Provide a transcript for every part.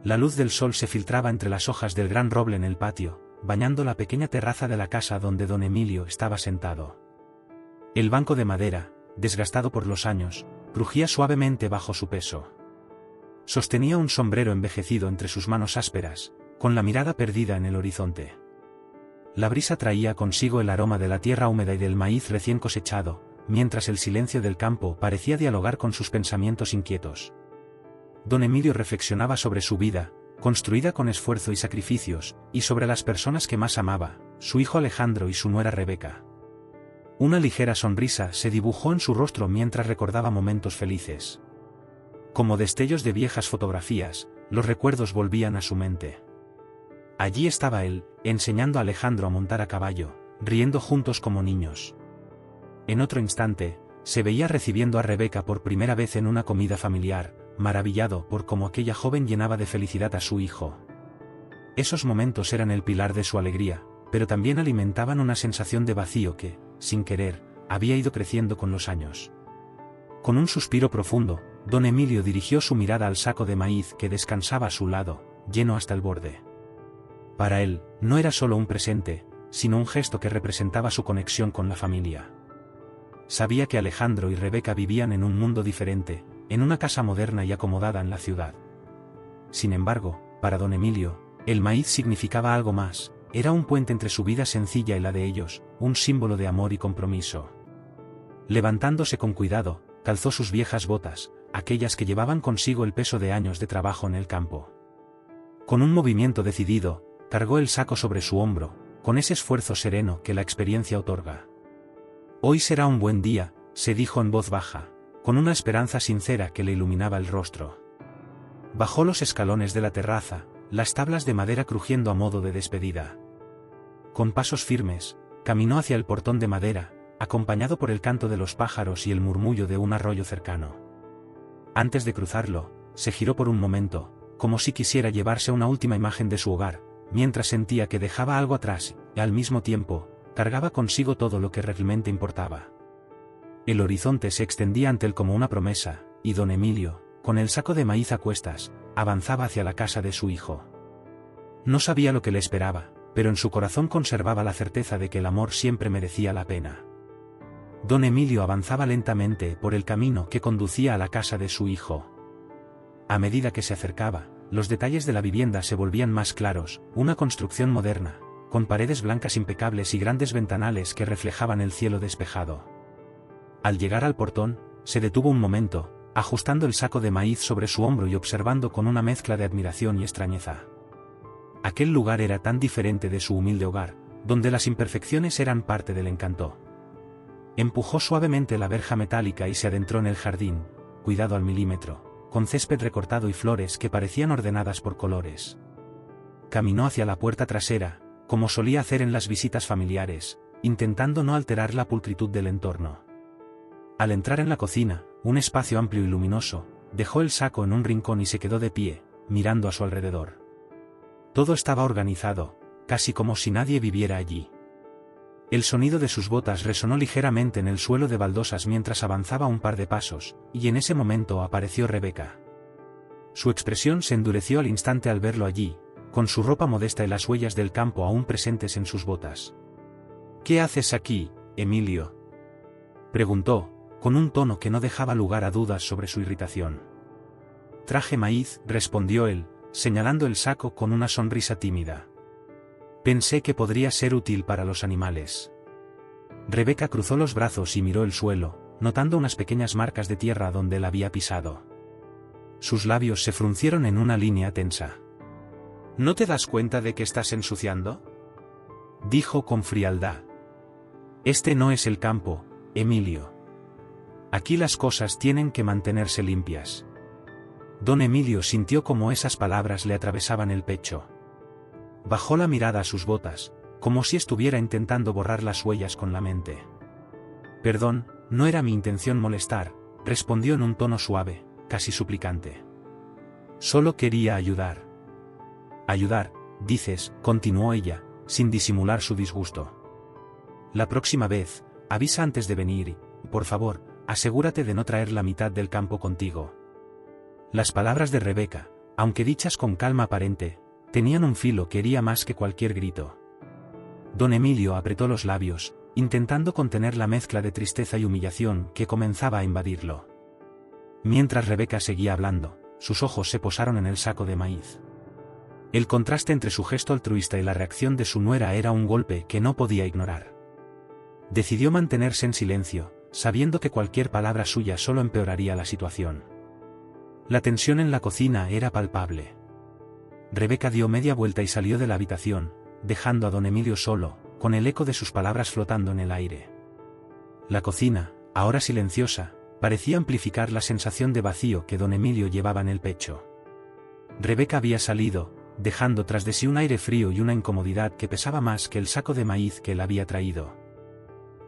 La luz del sol se filtraba entre las hojas del gran roble en el patio, bañando la pequeña terraza de la casa donde don Emilio estaba sentado. El banco de madera, desgastado por los años, crujía suavemente bajo su peso. Sostenía un sombrero envejecido entre sus manos ásperas, con la mirada perdida en el horizonte. La brisa traía consigo el aroma de la tierra húmeda y del maíz recién cosechado, mientras el silencio del campo parecía dialogar con sus pensamientos inquietos. Don Emilio reflexionaba sobre su vida, construida con esfuerzo y sacrificios, y sobre las personas que más amaba, su hijo Alejandro y su nuera Rebeca. Una ligera sonrisa se dibujó en su rostro mientras recordaba momentos felices. Como destellos de viejas fotografías, los recuerdos volvían a su mente. Allí estaba él, enseñando a Alejandro a montar a caballo, riendo juntos como niños. En otro instante, se veía recibiendo a Rebeca por primera vez en una comida familiar, maravillado por cómo aquella joven llenaba de felicidad a su hijo. Esos momentos eran el pilar de su alegría, pero también alimentaban una sensación de vacío que, sin querer, había ido creciendo con los años. Con un suspiro profundo, don Emilio dirigió su mirada al saco de maíz que descansaba a su lado, lleno hasta el borde. Para él, no era solo un presente, sino un gesto que representaba su conexión con la familia. Sabía que Alejandro y Rebeca vivían en un mundo diferente, en una casa moderna y acomodada en la ciudad. Sin embargo, para don Emilio, el maíz significaba algo más, era un puente entre su vida sencilla y la de ellos, un símbolo de amor y compromiso. Levantándose con cuidado, calzó sus viejas botas, aquellas que llevaban consigo el peso de años de trabajo en el campo. Con un movimiento decidido, cargó el saco sobre su hombro, con ese esfuerzo sereno que la experiencia otorga. Hoy será un buen día, se dijo en voz baja, con una esperanza sincera que le iluminaba el rostro. Bajó los escalones de la terraza, las tablas de madera crujiendo a modo de despedida. Con pasos firmes, caminó hacia el portón de madera, acompañado por el canto de los pájaros y el murmullo de un arroyo cercano. Antes de cruzarlo, se giró por un momento, como si quisiera llevarse una última imagen de su hogar, mientras sentía que dejaba algo atrás, y al mismo tiempo, cargaba consigo todo lo que realmente importaba. El horizonte se extendía ante él como una promesa, y don Emilio, con el saco de maíz a cuestas, avanzaba hacia la casa de su hijo. No sabía lo que le esperaba, pero en su corazón conservaba la certeza de que el amor siempre merecía la pena. Don Emilio avanzaba lentamente por el camino que conducía a la casa de su hijo. A medida que se acercaba, los detalles de la vivienda se volvían más claros, una construcción moderna, con paredes blancas impecables y grandes ventanales que reflejaban el cielo despejado. Al llegar al portón, se detuvo un momento, ajustando el saco de maíz sobre su hombro y observando con una mezcla de admiración y extrañeza. Aquel lugar era tan diferente de su humilde hogar, donde las imperfecciones eran parte del encanto. Empujó suavemente la verja metálica y se adentró en el jardín, cuidado al milímetro, con césped recortado y flores que parecían ordenadas por colores. Caminó hacia la puerta trasera, como solía hacer en las visitas familiares, intentando no alterar la pulcritud del entorno. Al entrar en la cocina, un espacio amplio y luminoso, dejó el saco en un rincón y se quedó de pie, mirando a su alrededor. Todo estaba organizado, casi como si nadie viviera allí. El sonido de sus botas resonó ligeramente en el suelo de baldosas mientras avanzaba un par de pasos, y en ese momento apareció Rebeca. Su expresión se endureció al instante al verlo allí, con su ropa modesta y las huellas del campo aún presentes en sus botas. «¿Qué haces aquí, Emilio?», preguntó, con un tono que no dejaba lugar a dudas sobre su irritación. «Traje maíz», respondió él, señalando el saco con una sonrisa tímida. «Pensé que podría ser útil para los animales». Rebeca cruzó los brazos y miró el suelo, notando unas pequeñas marcas de tierra donde él había pisado. Sus labios se fruncieron en una línea tensa. «¿No te das cuenta de que estás ensuciando?», dijo con frialdad. «Este no es el campo, Emilio. Aquí las cosas tienen que mantenerse limpias». Don Emilio sintió como esas palabras le atravesaban el pecho. Bajó la mirada a sus botas, como si estuviera intentando borrar las huellas con la mente. «Perdón, no era mi intención molestar», respondió en un tono suave, casi suplicante. «Solo quería ayudar». «Ayudar, dices», continuó ella, sin disimular su disgusto. «La próxima vez, avisa antes de venir y, por favor, asegúrate de no traer la mitad del campo contigo». Las palabras de Rebeca, aunque dichas con calma aparente, tenían un filo que hería más que cualquier grito. Don Emilio apretó los labios, intentando contener la mezcla de tristeza y humillación que comenzaba a invadirlo. Mientras Rebeca seguía hablando, sus ojos se posaron en el saco de maíz. El contraste entre su gesto altruista y la reacción de su nuera era un golpe que no podía ignorar. Decidió mantenerse en silencio, sabiendo que cualquier palabra suya solo empeoraría la situación. La tensión en la cocina era palpable. Rebeca dio media vuelta y salió de la habitación, dejando a don Emilio solo, con el eco de sus palabras flotando en el aire. La cocina, ahora silenciosa, parecía amplificar la sensación de vacío que don Emilio llevaba en el pecho. Rebeca había salido, dejando tras de sí un aire frío y una incomodidad que pesaba más que el saco de maíz que él había traído.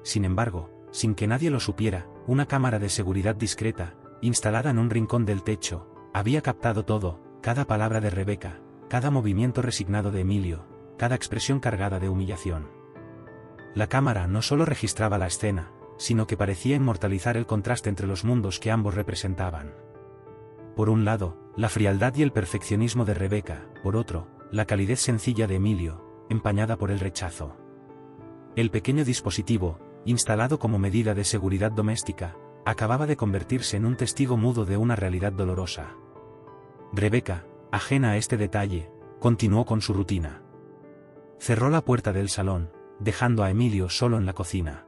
Sin embargo, sin que nadie lo supiera, una cámara de seguridad discreta, instalada en un rincón del techo, había captado todo, cada palabra de Rebeca, cada movimiento resignado de Emilio, cada expresión cargada de humillación. La cámara no solo registraba la escena, sino que parecía inmortalizar el contraste entre los mundos que ambos representaban. Por un lado, la frialdad y el perfeccionismo de Rebeca, por otro, la calidez sencilla de Emilio, empañada por el rechazo. El pequeño dispositivo, instalado como medida de seguridad doméstica, acababa de convertirse en un testigo mudo de una realidad dolorosa. Rebeca, ajena a este detalle, continuó con su rutina. Cerró la puerta del salón, dejando a Emilio solo en la cocina.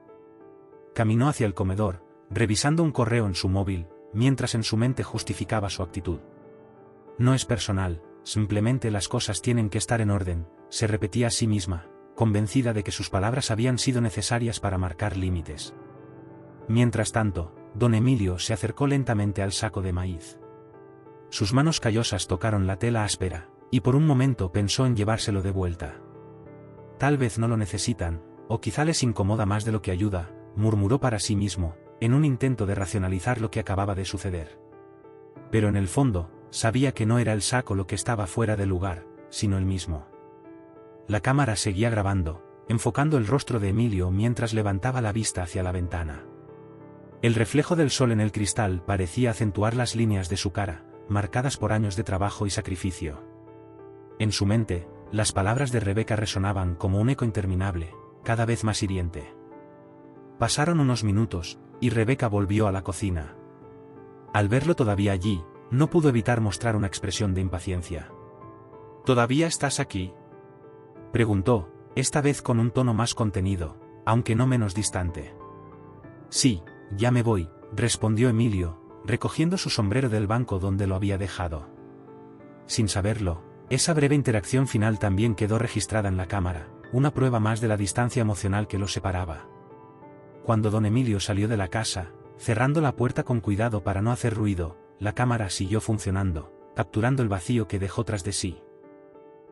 Caminó hacia el comedor, revisando un correo en su móvil, mientras en su mente justificaba su actitud. No es personal, simplemente las cosas tienen que estar en orden, se repetía a sí misma, convencida de que sus palabras habían sido necesarias para marcar límites. Mientras tanto, don Emilio se acercó lentamente al saco de maíz. Sus manos callosas tocaron la tela áspera, y por un momento pensó en llevárselo de vuelta. Tal vez no lo necesitan, o quizá les incomoda más de lo que ayuda, murmuró para sí mismo, en un intento de racionalizar lo que acababa de suceder. Pero en el fondo, sabía que no era el saco lo que estaba fuera de lugar, sino él mismo. La cámara seguía grabando, enfocando el rostro de Emilio mientras levantaba la vista hacia la ventana. El reflejo del sol en el cristal parecía acentuar las líneas de su cara, marcadas por años de trabajo y sacrificio. En su mente, las palabras de Rebeca resonaban como un eco interminable, cada vez más hiriente. Pasaron unos minutos, y Rebeca volvió a la cocina. Al verlo todavía allí, no pudo evitar mostrar una expresión de impaciencia. ¿Todavía estás aquí?, preguntó, esta vez con un tono más contenido, aunque no menos distante. Sí, ya me voy, respondió Emilio, recogiendo su sombrero del banco donde lo había dejado. Sin saberlo, esa breve interacción final también quedó registrada en la cámara, una prueba más de la distancia emocional que los separaba. Cuando don Emilio salió de la casa, cerrando la puerta con cuidado para no hacer ruido, la cámara siguió funcionando, capturando el vacío que dejó tras de sí.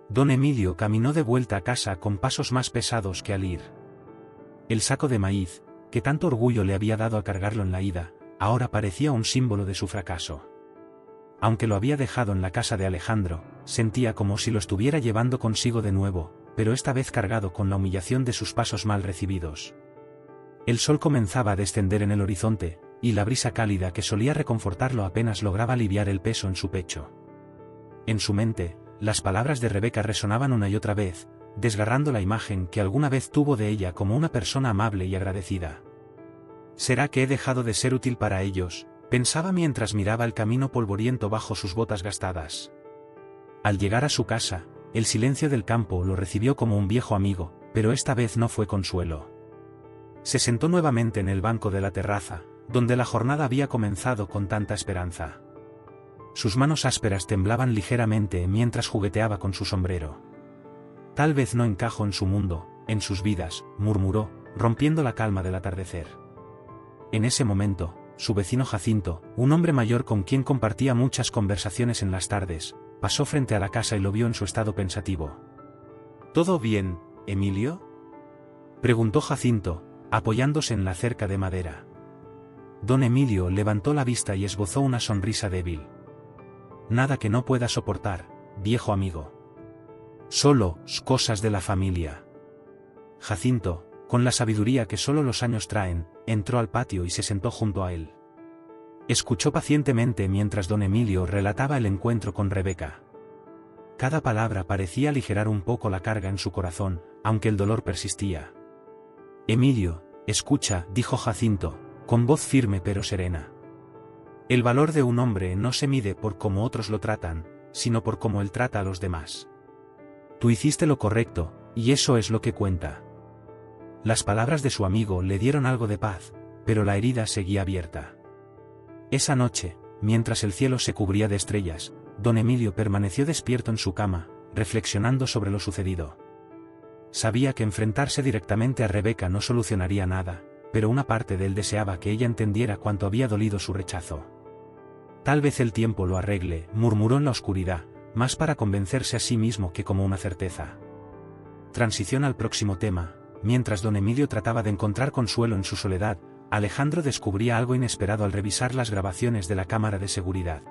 Don Emilio caminó de vuelta a casa con pasos más pesados que al ir. El saco de maíz, que tanto orgullo le había dado al cargarlo en la ida, ahora parecía un símbolo de su fracaso. Aunque lo había dejado en la casa de Alejandro, sentía como si lo estuviera llevando consigo de nuevo, pero esta vez cargado con la humillación de sus pasos mal recibidos. El sol comenzaba a descender en el horizonte, y la brisa cálida que solía reconfortarlo apenas lograba aliviar el peso en su pecho. En su mente, las palabras de Rebeca resonaban una y otra vez, desgarrando la imagen que alguna vez tuvo de ella como una persona amable y agradecida. ¿Será que he dejado de ser útil para ellos?, pensaba mientras miraba el camino polvoriento bajo sus botas gastadas. Al llegar a su casa, el silencio del campo lo recibió como un viejo amigo, pero esta vez no fue consuelo. Se sentó nuevamente en el banco de la terraza, donde la jornada había comenzado con tanta esperanza. Sus manos ásperas temblaban ligeramente mientras jugueteaba con su sombrero. Tal vez no encajo en su mundo, en sus vidas, murmuró, rompiendo la calma del atardecer. En ese momento, su vecino Jacinto, un hombre mayor con quien compartía muchas conversaciones en las tardes, pasó frente a la casa y lo vio en su estado pensativo. ¿Todo bien, Emilio?, preguntó Jacinto, apoyándose en la cerca de madera. Don Emilio levantó la vista y esbozó una sonrisa débil. Nada que no pueda soportar, viejo amigo. Solo cosas de la familia. Jacinto, con la sabiduría que solo los años traen, entró al patio y se sentó junto a él. Escuchó pacientemente mientras don Emilio relataba el encuentro con Rebeca. Cada palabra parecía aligerar un poco la carga en su corazón, aunque el dolor persistía. Emilio, escucha, dijo Jacinto, con voz firme pero serena. El valor de un hombre no se mide por cómo otros lo tratan, sino por cómo él trata a los demás. Tú hiciste lo correcto, y eso es lo que cuenta. Las palabras de su amigo le dieron algo de paz, pero la herida seguía abierta. Esa noche, mientras el cielo se cubría de estrellas, don Emilio permaneció despierto en su cama, reflexionando sobre lo sucedido. Sabía que enfrentarse directamente a Rebeca no solucionaría nada, pero una parte de él deseaba que ella entendiera cuánto había dolido su rechazo. Tal vez el tiempo lo arregle, murmuró en la oscuridad, más para convencerse a sí mismo que como una certeza. Transición al próximo tema. Mientras don Emilio trataba de encontrar consuelo en su soledad, Alejandro descubría algo inesperado al revisar las grabaciones de la cámara de seguridad.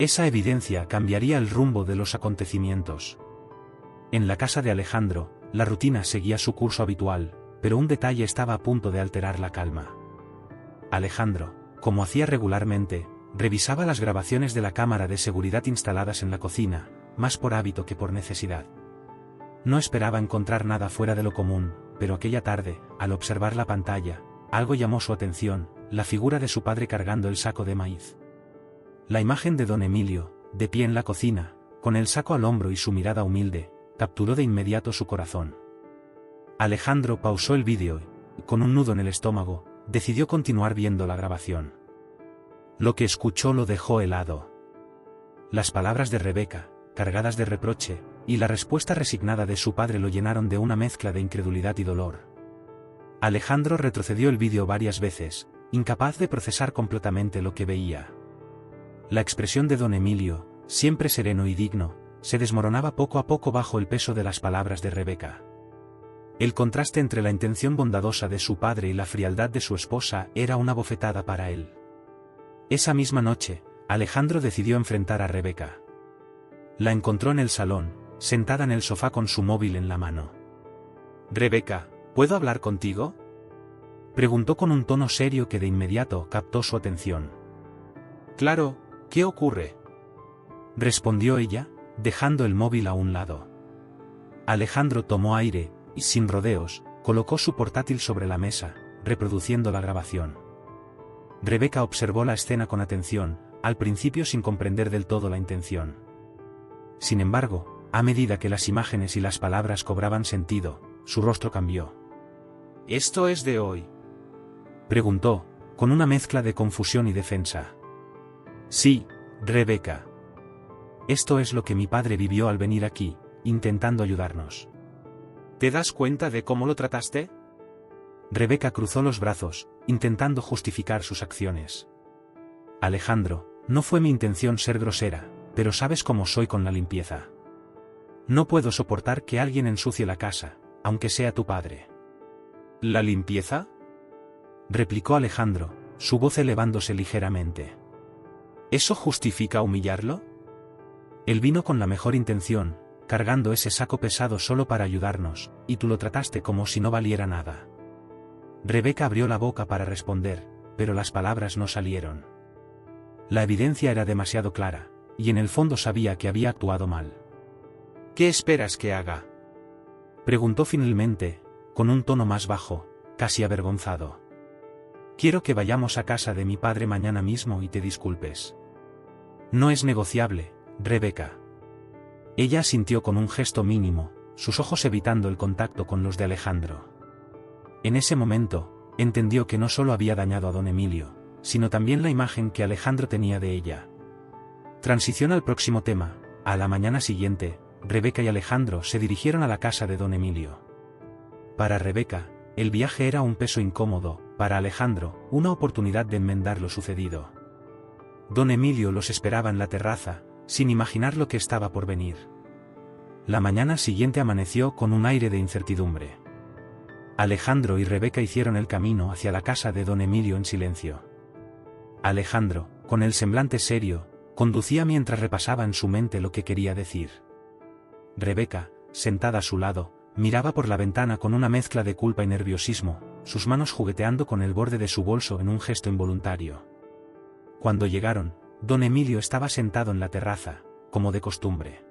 Esa evidencia cambiaría el rumbo de los acontecimientos. En la casa de Alejandro, la rutina seguía su curso habitual, pero un detalle estaba a punto de alterar la calma. Alejandro, como hacía regularmente, revisaba las grabaciones de la cámara de seguridad instaladas en la cocina, más por hábito que por necesidad. No esperaba encontrar nada fuera de lo común, pero aquella tarde, al observar la pantalla, algo llamó su atención, la figura de su padre cargando el saco de maíz. La imagen de don Emilio, de pie en la cocina, con el saco al hombro y su mirada humilde, capturó de inmediato su corazón. Alejandro pausó el vídeo y, con un nudo en el estómago, decidió continuar viendo la grabación. Lo que escuchó lo dejó helado. Las palabras de Rebeca, cargadas de reproche, y la respuesta resignada de su padre lo llenaron de una mezcla de incredulidad y dolor. Alejandro retrocedió el vídeo varias veces, incapaz de procesar completamente lo que veía. La expresión de don Emilio, siempre sereno y digno, se desmoronaba poco a poco bajo el peso de las palabras de Rebeca. El contraste entre la intención bondadosa de su padre y la frialdad de su esposa era una bofetada para él. Esa misma noche, Alejandro decidió enfrentar a Rebeca. La encontró en el salón, sentada en el sofá con su móvil en la mano. «Rebeca, ¿puedo hablar contigo?», preguntó con un tono serio que de inmediato captó su atención. «Claro, ¿qué ocurre?», respondió ella, dejando el móvil a un lado. Alejandro tomó aire, y sin rodeos, colocó su portátil sobre la mesa, reproduciendo la grabación. Rebeca observó la escena con atención, al principio sin comprender del todo la intención. Sin embargo, a medida que las imágenes y las palabras cobraban sentido, su rostro cambió. «¿Esto es de hoy?», preguntó, con una mezcla de confusión y defensa. «Sí, Rebeca. Esto es lo que mi padre vivió al venir aquí, intentando ayudarnos». «¿Te das cuenta de cómo lo trataste?». Rebeca cruzó los brazos, intentando justificar sus acciones. «Alejandro, no fue mi intención ser grosera, pero sabes cómo soy con la limpieza. No puedo soportar que alguien ensucie la casa, aunque sea tu padre». «¿La limpieza?», replicó Alejandro, su voz elevándose ligeramente. «¿Eso justifica humillarlo?». Él vino con la mejor intención, cargando ese saco pesado solo para ayudarnos, y tú lo trataste como si no valiera nada. Rebeca abrió la boca para responder, pero las palabras no salieron. La evidencia era demasiado clara, y en el fondo sabía que había actuado mal. «¿Qué esperas que haga?», preguntó finalmente, con un tono más bajo, casi avergonzado. «Quiero que vayamos a casa de mi padre mañana mismo y te disculpes». «No es negociable, Rebeca». Ella asintió con un gesto mínimo, sus ojos evitando el contacto con los de Alejandro. En ese momento, entendió que no solo había dañado a don Emilio, sino también la imagen que Alejandro tenía de ella. Transición al próximo tema. A la mañana siguiente, Rebeca y Alejandro se dirigieron a la casa de don Emilio. Para Rebeca, el viaje era un peso incómodo, para Alejandro, una oportunidad de enmendar lo sucedido. Don Emilio los esperaba en la terraza, sin imaginar lo que estaba por venir. La mañana siguiente amaneció con un aire de incertidumbre. Alejandro y Rebeca hicieron el camino hacia la casa de don Emilio en silencio. Alejandro, con el semblante serio, conducía mientras repasaba en su mente lo que quería decir. Rebeca, sentada a su lado, miraba por la ventana con una mezcla de culpa y nerviosismo, sus manos jugueteando con el borde de su bolso en un gesto involuntario. Cuando llegaron, don Emilio estaba sentado en la terraza, como de costumbre.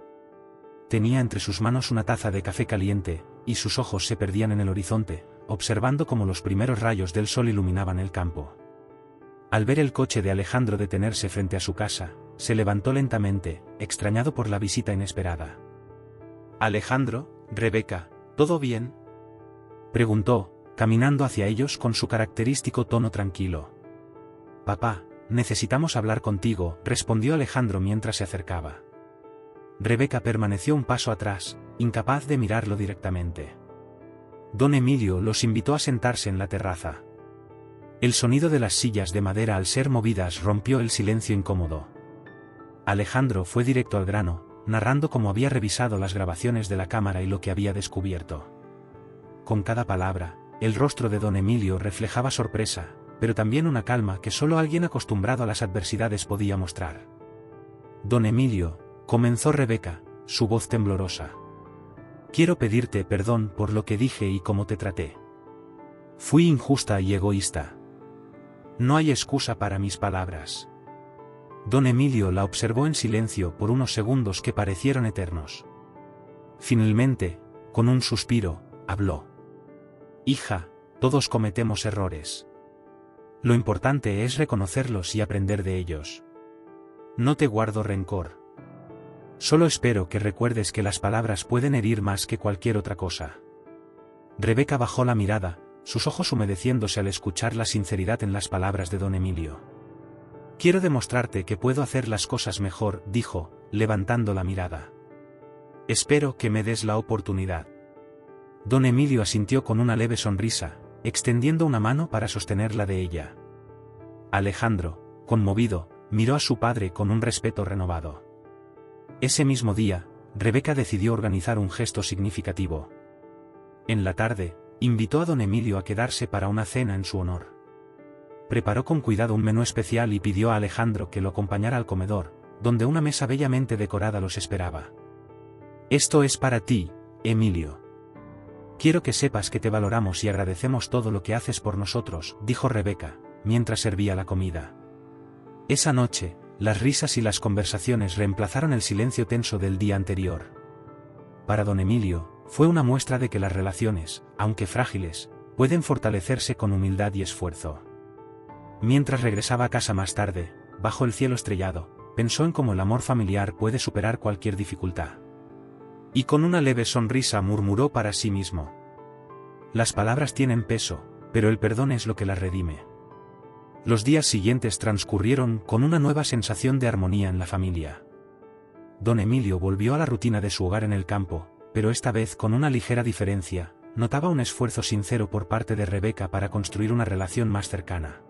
Tenía entre sus manos una taza de café caliente, y sus ojos se perdían en el horizonte, observando cómo los primeros rayos del sol iluminaban el campo. Al ver el coche de Alejandro detenerse frente a su casa, se levantó lentamente, extrañado por la visita inesperada. «Alejandro, Rebeca, ¿todo bien?», preguntó, caminando hacia ellos con su característico tono tranquilo. «Papá, necesitamos hablar contigo», respondió Alejandro mientras se acercaba. Rebeca permaneció un paso atrás, incapaz de mirarlo directamente. Don Emilio los invitó a sentarse en la terraza. El sonido de las sillas de madera al ser movidas rompió el silencio incómodo. Alejandro fue directo al grano, narrando cómo había revisado las grabaciones de la cámara y lo que había descubierto. Con cada palabra, el rostro de don Emilio reflejaba sorpresa, pero también una calma que solo alguien acostumbrado a las adversidades podía mostrar. «Don Emilio», comenzó Rebeca, su voz temblorosa. «Quiero pedirte perdón por lo que dije y cómo te traté. Fui injusta y egoísta. No hay excusa para mis palabras». Don Emilio la observó en silencio por unos segundos que parecieron eternos. Finalmente, con un suspiro, habló. «Hija, todos cometemos errores. Lo importante es reconocerlos y aprender de ellos. No te guardo rencor. Solo espero que recuerdes que las palabras pueden herir más que cualquier otra cosa». Rebeca bajó la mirada, sus ojos humedeciéndose al escuchar la sinceridad en las palabras de don Emilio. «Quiero demostrarte que puedo hacer las cosas mejor», dijo, levantando la mirada. «Espero que me des la oportunidad». Don Emilio asintió con una leve sonrisa, extendiendo una mano para sostenerla de ella. Alejandro, conmovido, miró a su padre con un respeto renovado. Ese mismo día, Rebeca decidió organizar un gesto significativo. En la tarde, invitó a don Emilio a quedarse para una cena en su honor. Preparó con cuidado un menú especial y pidió a Alejandro que lo acompañara al comedor, donde una mesa bellamente decorada los esperaba. «Esto es para ti, Emilio. Quiero que sepas que te valoramos y agradecemos todo lo que haces por nosotros», dijo Rebeca, mientras servía la comida. Esa noche, las risas y las conversaciones reemplazaron el silencio tenso del día anterior. Para don Emilio, fue una muestra de que las relaciones, aunque frágiles, pueden fortalecerse con humildad y esfuerzo. Mientras regresaba a casa más tarde, bajo el cielo estrellado, pensó en cómo el amor familiar puede superar cualquier dificultad. Y con una leve sonrisa murmuró para sí mismo: «Las palabras tienen peso, pero el perdón es lo que las redime». Los días siguientes transcurrieron con una nueva sensación de armonía en la familia. Don Emilio volvió a la rutina de su hogar en el campo, pero esta vez con una ligera diferencia, notaba un esfuerzo sincero por parte de Rebeca para construir una relación más cercana.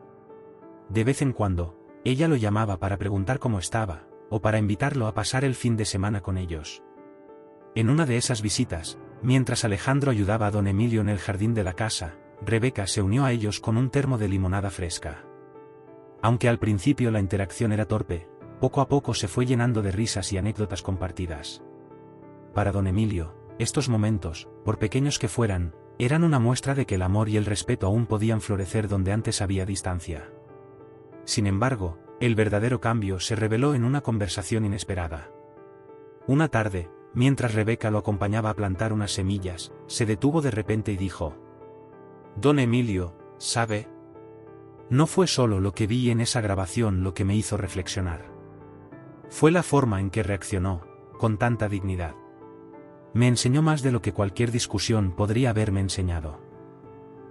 De vez en cuando, ella lo llamaba para preguntar cómo estaba, o para invitarlo a pasar el fin de semana con ellos. En una de esas visitas, mientras Alejandro ayudaba a don Emilio en el jardín de la casa, Rebeca se unió a ellos con un termo de limonada fresca. Aunque al principio la interacción era torpe, poco a poco se fue llenando de risas y anécdotas compartidas. Para don Emilio, estos momentos, por pequeños que fueran, eran una muestra de que el amor y el respeto aún podían florecer donde antes había distancia. Sin embargo, el verdadero cambio se reveló en una conversación inesperada. Una tarde, mientras Rebeca lo acompañaba a plantar unas semillas, se detuvo de repente y dijo: «Don Emilio, ¿sabe? No fue solo lo que vi en esa grabación lo que me hizo reflexionar. Fue la forma en que reaccionó, con tanta dignidad. Me enseñó más de lo que cualquier discusión podría haberme enseñado».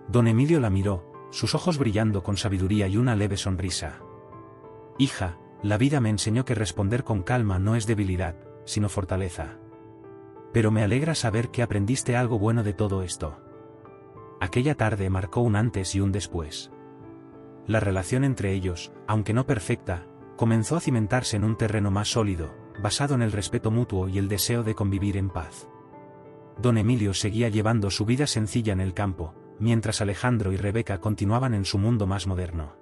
Don Emilio la miró, sus ojos brillando con sabiduría y una leve sonrisa. «Hija, la vida me enseñó que responder con calma no es debilidad, sino fortaleza. Pero me alegra saber que aprendiste algo bueno de todo esto». Aquella tarde marcó un antes y un después. La relación entre ellos, aunque no perfecta, comenzó a cimentarse en un terreno más sólido, basado en el respeto mutuo y el deseo de convivir en paz. Don Emilio seguía llevando su vida sencilla en el campo, mientras Alejandro y Rebeca continuaban en su mundo más moderno.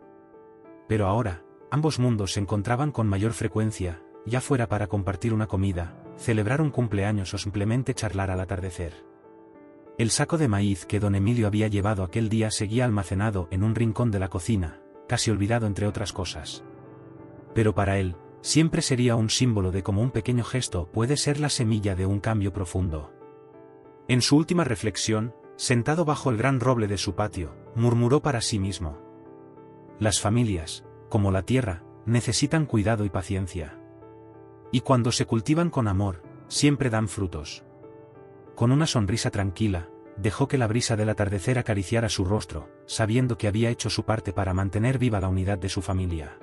Pero ahora, ambos mundos se encontraban con mayor frecuencia, ya fuera para compartir una comida, celebrar un cumpleaños o simplemente charlar al atardecer. El saco de maíz que don Emilio había llevado aquel día seguía almacenado en un rincón de la cocina, casi olvidado entre otras cosas. pero para él, siempre sería un símbolo de cómo un pequeño gesto puede ser la semilla de un cambio profundo. En su última reflexión, sentado bajo el gran roble de su patio, murmuró para sí mismo: las familias, como la tierra, necesitan cuidado y paciencia. Y cuando se cultivan con amor, siempre dan frutos. Con una sonrisa tranquila, dejó que la brisa del atardecer acariciara su rostro, sabiendo que había hecho su parte para mantener viva la unidad de su familia.